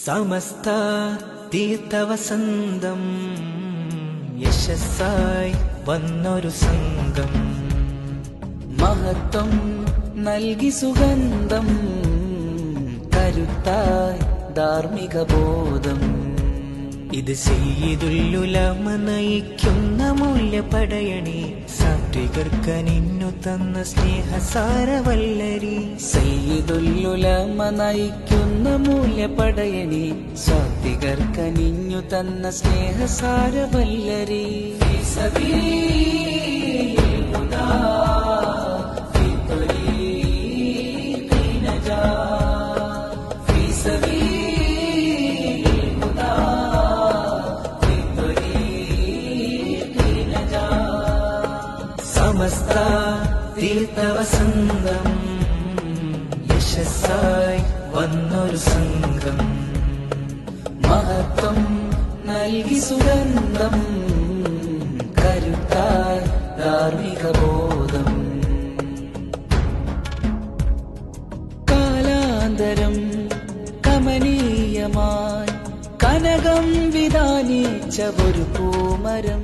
സമസ്ത തീർത്ഥവസന്തം യശസ്സായി വന്നൊരു സംഘം മഹത്വം നൽകി സുഗന്ധം കരുത്തായി ധാർമ്മിക ബോധം ഇത് സയ്യിദുൽ നയിക്കുന്ന മൂല്യപടയണി സാത്വികർക്കനിന്നു തന്ന സ്നേഹസാരവല്ലരി സയ്യിദുൽ നയിക്കുന്ന മൂല്യപടയണി സാത്വികർക്കനിന്നു തന്ന സ്നേഹസാരവല്ലരി സമസ്ത തീർത്ഥവസന്തം യശസ്സായി വന്നൊരു സംഘം മഹത്വം നൽകി സുഗന്ധം കരുത്തായി ധാർമ്മിക ബോധം കാലാന്തരം കമനീയമായി കനകം വിധാനിച്ച ഒരു പൂമരം